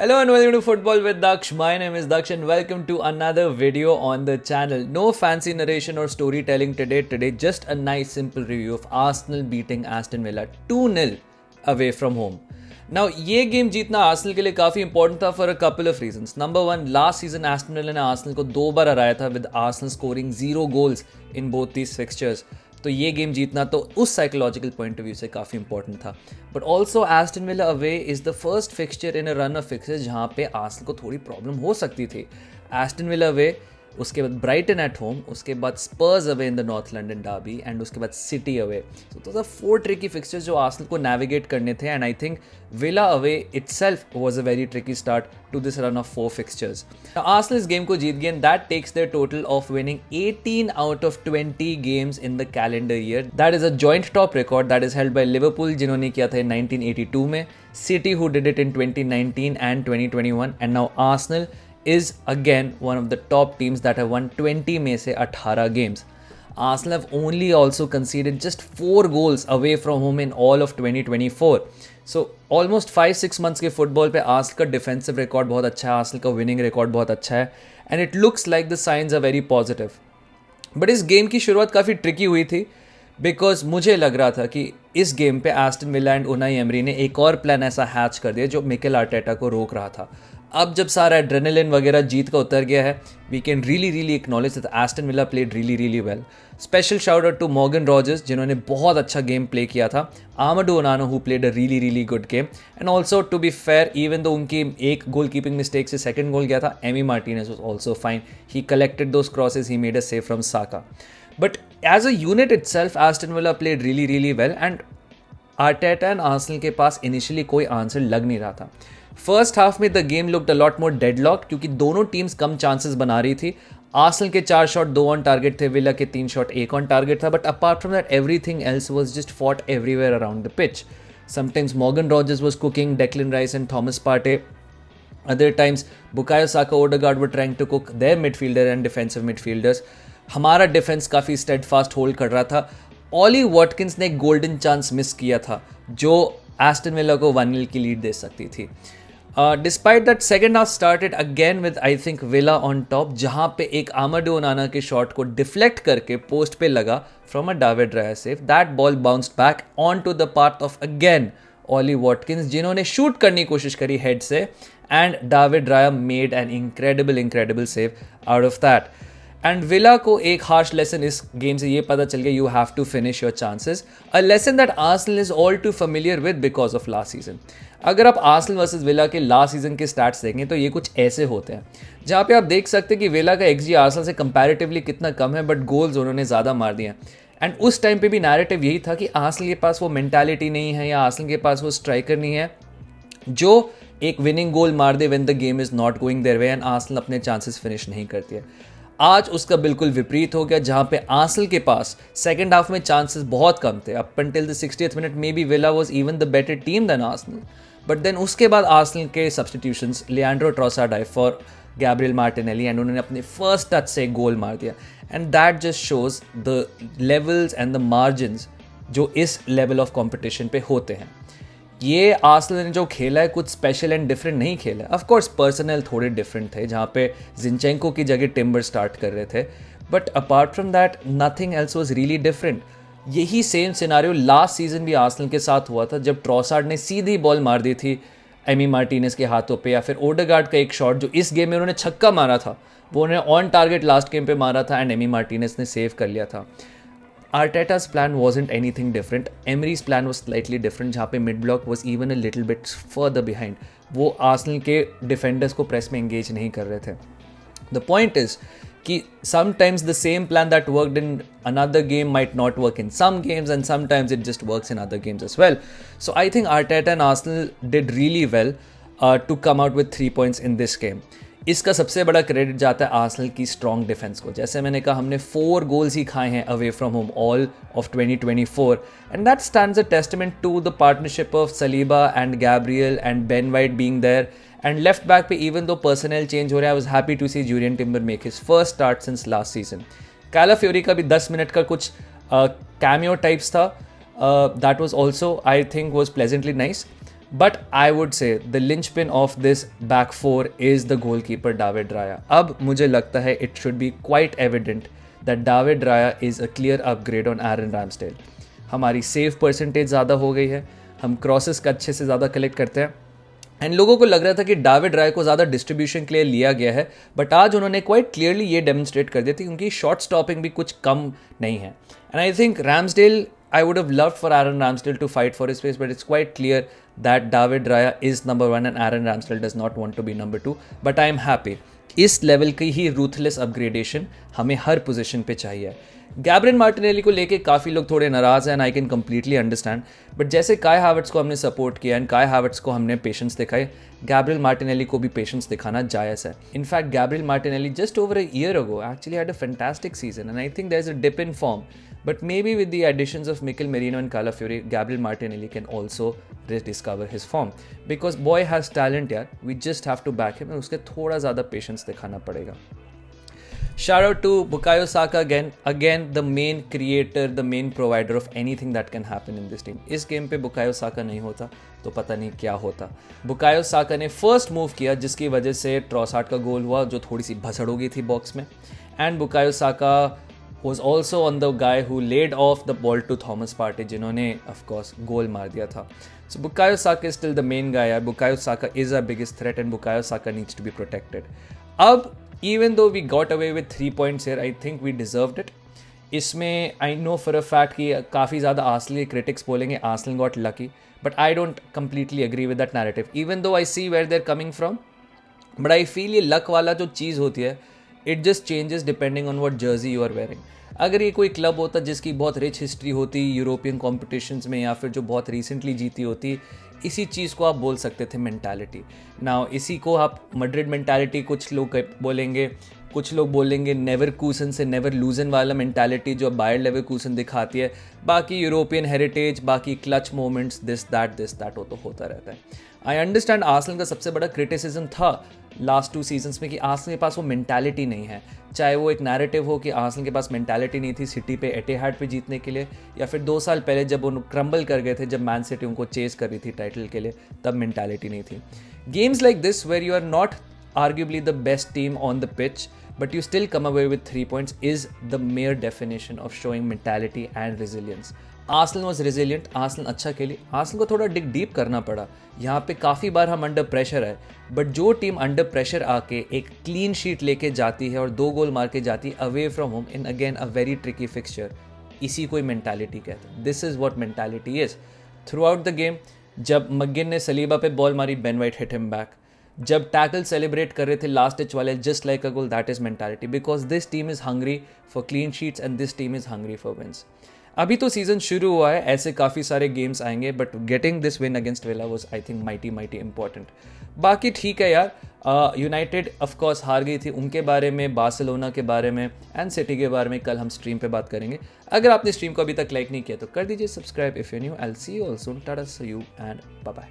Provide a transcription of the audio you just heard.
Hello and welcome to Football with Daksh. My name is Daksh and welcome to another video on the channel. No fancy narration or storytelling today. Just a nice simple review of Arsenal beating Aston Villa 2-0 away from home. Now ये game जीतना Arsenal के लिए काफ़ी important था for a couple of reasons. Number one, last season Aston villa ने Arsenal को 2 बार हराया था with Arsenal scoring 0 goals in both these fixtures. तो ये गेम जीतना तो उस साइकोलॉजिकल पॉइंट ऑफ व्यू से काफ़ी इंपॉर्टेंट था. But also Aston villa away is the first fixture in a run of fixtures जहाँ पे आर्सेनल को थोड़ी प्रॉब्लम हो सकती थी. एस्टन विला अवे, उसके बाद ब्राइटन एट होम, उसके बाद Spurs away in the north London derby and उसके बाद सिटी अवे. तो दोज आर 4 ट्रिकी फिक्सचर्स जो आर्सेनल को नेविगेट करने थे. And I think Villa away itself was a very tricky start to this run of 4 fixtures. Arsenal इस game को जीत गए and that takes their total of winning 18 out of 20 games in the calendar year. That is a joint top record that is held by Liverpool जिन्होंने किया था 1982 में, city who did it in 2019 and 2021, and now Arsenal is again one of the top teams that have won 20 में से 18 games. Arsenal have only also conceded just 4 goals away from home in all of 2024. So almost 5-6 months के football पे Arsenal का defensive record बहुत अच्छा है, Arsenal का winning record बहुत अच्छा है and it looks like the signs are very positive. But इस गेम की शुरुआत काफ़ी ट्रिकी हुई थी बिकॉज मुझे लग रहा था कि इस गेम पे Aston villa and Unai emery ने एक और प्लान ऐसा हैच कर दिया जो मिकेल आर्टेटा को रोक रहा था. अब जब सारा एड्रेनलिन वगैरह जीत का उतर गया है, we can really acknowledge that Aston Villa played really well. Special shout out to Morgan Rogers जिन्होंने बहुत अच्छा गेम प्ले किया था, Amadou Onana who played a really good game, and also to be fair even though उनकी एक goalkeeping mistake से second goal गया था, Emi Martinez was also fine. He collected those crosses, he made a save from Saka. But as a unit itself, Aston Villa played really well and Arteta and Arsenal के पास initially कोई answer लग नहीं रहा था. First half में the game looked a lot more deadlock क्योंकि दोनों teams कम chances बना रही थी. आर्सेनल के 4 शॉट 2 ऑन टारगेट थे, विला के 3 शॉट 1 ऑन टारगेट था. But apart from that everything else was just fought everywhere around the pitch. Sometimes Morgan Rogers was cooking Declan rice and Thomas Partey. Other times, Bukayo Saka, Odegaard were trying to cook their midfielder and defensive midfielders. हमारा defence काफ़ी steadfast hold कर रहा था. ऑली Watkins ने एक golden chance miss किया था जो एस्टन विला को 1-0 की लीड दे सकती थी. Despite that second half started again with I think villa on top, जहाँ पे एक आमाडू ओनाना के शॉट को डिफ्लेक्ट करके पोस्ट पे लगा from a David Raya save. That ball bounced back on to the path of again Ollie Watkins जिन्होंने shoot करने की कोशिश करी हेड से, and David Raya made an incredible save out of that. And Villa को एक harsh lesson इस game से ये पता चल गया, you have to finish your chances. A lesson that Arsenal is all too familiar with because of last season. अगर आप आर्सेनल वर्सेस विला के लास्ट सीजन के स्टैट्स देखें तो ये कुछ ऐसे होते हैं जहाँ पे आप देख सकते हैं कि विला का XG आर्सेनल से कंपैरेटिवली कितना कम है बट गोल्स उन्होंने ज़्यादा मार दिए हैं. एंड उस टाइम पे भी नैरेटिव यही था कि आर्सेनल के पास वो मेंटालिटी नहीं है या आर्सेनल के पास वो स्ट्राइकर नहीं है जो एक विनिंग गोल मार दे when the game is not going their way and Arsenal अपने चांसेस फिनिश नहीं करती है. आज उसका बिल्कुल विपरीत हो गया जहाँ पे आर्सेनल के पास सेकंड हाफ में चांसेस बहुत कम थे. Up until the 60th minute maybe Villa was even the better team than Arsenal. But then उसके बाद आर्सेनल के सब्स्टिट्यूशंस, लियांड्रो ट्रोसार्ड आई फॉर गैब्रियल मार्टिनेली एंड उन्होंने अपने फर्स्ट टच से एक गोल मार दिया. And that just shows the levels and the margins जो इस लेवल ऑफ कॉम्पिटिशन पे होते हैं. ये आर्सेनल ने जो खेला है कुछ स्पेशल एंड डिफरेंट नहीं खेला है. ऑफ कोर्स पर्सनल थोड़े डिफरेंट थे जहाँ पे जिंचेंको की जगह टिम्बर स्टार्ट कर रहे थे, but apart from that nothing else was really different. यही सेम सिनारियो लास्ट सीजन भी आर्सेनल के साथ हुआ था जब ट्रोसार्ड ने सीधी बॉल मार दी थी एमी मार्टिनेज के हाथों पे, या फिर ओडेगार्ड का एक शॉट जो इस गेम में उन्होंने छक्का मारा था वो उन्होंने ऑन टारगेट लास्ट गेम पे मारा था एंड एमी मार्टिनेज ने सेव कर लिया था. Arteta's plan wasn't anything different. Emery's plan was slightly different जहाँ पे mid block was even a little bit further behind. वो आर्सेनल के डिफेंडर्स को प्रेस में एंगेज नहीं कर रहे थे. The point is कि sometimes the same plan that worked in another game might not work in some games and sometimes it just works in other games as well. So I think Arteta and Arsenal did really well to come out with 3 points in this game. इसका सबसे बड़ा credit जाता है Arsenal की strong defence को. जैसे मैंने कहा हमने 4 गोल्स ही खाए हैं away from home all of 2024 and that stands a testament to the partnership of Saliba and Gabriel and Ben White being there. And left back पे इवन दो पर्सनल चेंज हो रहा है, I was happy to see Jurrien Timber make his first start since last season. Calafiori का भी 10 minute का कुछ cameo types था, that was also I think was pleasantly nice. But I would say the linchpin of this back four is the goalkeeper David Raya. अब मुझे लगता है it should be quite evident that David Raya is a clear upgrade on Aaron Ramsdale. हमारी save percentage ज़्यादा हो गई है, हम क्रॉसेस का अच्छे से ज़्यादा कलेक्ट करते हैं एंड लोगों को लग रहा था कि डेविड राय को ज़्यादा डिस्ट्रीब्यूशन के लिए लिया गया है, बट आज उन्होंने क्वाइट क्लियरली ये डेमोन्स्ट्रेट कर दिया थी क्योंकि शॉट स्टॉपिंग भी कुछ कम नहीं है. And I think Ramsdale, I would have loved for Aaron Ramsdale to fight for his place, but it's quite clear that David Raya is number one and Aaron Ramsdale does not want to be number two. But I am happy. इस level की ही ruthless upgradation हमें हर position पे चाहिए. Gabriel Martinelli को लेके काफ़ी लोग थोड़े नाराज़ हैं and I can completely understand, but जैसे काय हावर्ट्स को हमने सपोर्ट किया एंड काय हावर्ट्स को हमने पेशेंस दिखाई, गैब्रियल मार्टिनेली को भी पेशेंस दिखाना जायज़ है. In fact Gabriel Martinelli just over a year ago actually had a fantastic season and I think there is a dip in form. But maybe with the additions of Mikel Merino and Calafiori, Gabriel Martinelli can also rediscover his form. Because boy has talent यार, we just have to back him and उसके थोड़ा ज़्यादा patience दिखाना पड़ेगा. Shout out to Bukayo Saka again the main creator, the main provider of anything that can happen in this team. इस game पे Bukayo Saka नहीं होता तो पता नहीं क्या होता. Bukayo Saka ने फर्स्ट मूव किया जिसकी वजह से ट्रॉसार्ड का गोल हुआ जो थोड़ी सी भसड़ हो गई थी बॉक्स में, and Bukayo Saka was also on the guy who laid off the ball to Thomas Partey जिन्होंने of course गोल मार दिया था. So Bukayo Saka is still the main guy यार. Bukayo Saka is our biggest threat and Bukayo Saka needs to be protected. अब even though we got away with 3 points here, I think we deserved it. इसमें I know for a fact कि काफ़ी ज़्यादा Arsenal critics बोलेंगे Arsenal got lucky, but I don't completely agree with that narrative. Even though I see where they're coming from, but I feel ये luck वाला जो चीज़ होती है, it just changes depending on what jersey you are wearing. अगर ये कोई club होता जिसकी बहुत रिच हिस्ट्री होती यूरोपियन कॉम्पिटिशन्स में या फिर जो बहुत रिसेंटली जीती होती, इसी चीज़ को आप बोल सकते थे मेंटालिटी. नाउ इसी को आप मैड्रिड मेंटालिटी कुछ लोग बोलेंगे, कुछ लोग बोलेंगे नेवरकूसन से नेवर लूजन वाला मेंटालिटी जो बायर लेवरकूसन दिखाती है. बाकी यूरोपियन हेरिटेज, बाकी क्लच मोमेंट्स, दिस दैट वो तो होता रहता है. आई अंडरस्टैंड आर्सेनल का सबसे बड़ा क्रिटिसिज्म था लास्ट 2 सीजन्स में कि आर्सेनल के पास वो मेंटालिटी नहीं है. चाहे वो एक नैरेटिव हो कि आर्सेनल के पास मेंटालिटी नहीं थी सिटी पे एटिहाड पे जीतने के लिए, या फिर 2 साल पहले जब वो क्रम्बल कर गए थे, जब मैन सिटी उनको चेस कर रही थी टाइटल के लिए, तब मेंटालिटी नहीं थी. Games like this where you are not arguably the best team on the pitch but you still come away with 3 points is the mere definition of showing mentality and resilience. Arsenal was resilient, Arsenal अच्छा खेली, Arsenal को थोड़ा dig deep करना पड़ा. यहाँ पे काफ़ी बार हम अंडर प्रेशर है, बट जो टीम अंडर प्रेशर आके एक क्लीन शीट लेके जाती है और 2 गोल मार के जाती है away from home in again a very tricky fixture, इसी को मेंटालिटी कहते हैं. This is what mentality is. Throughout the game जब मगिन ने सलीबा पे बॉल मारी, Ben White hit him back. जब टैकल सेलिब्रेट कर रहे थे लास्ट टिच वाले, just like a goal, that is mentality. Because this team is hungry for clean sheets and this team is hungry for wins. अभी तो season शुरू हुआ है, ऐसे काफ़ी सारे गेम्स आएंगे, but getting this win against villa was I think mighty important. बाकी ठीक है यार, यूनाइटेड ऑफ कोर्स हार गई थी, उनके बारे में, बार्सिलोना के बारे में एंड सिटी के बारे में कल हम स्ट्रीम पे बात करेंगे. अगर आपने स्ट्रीम को अभी तक लाइक नहीं किया तो कर दीजिए subscribe. If you new, I will see you all soon. Tata, see you and bye bye.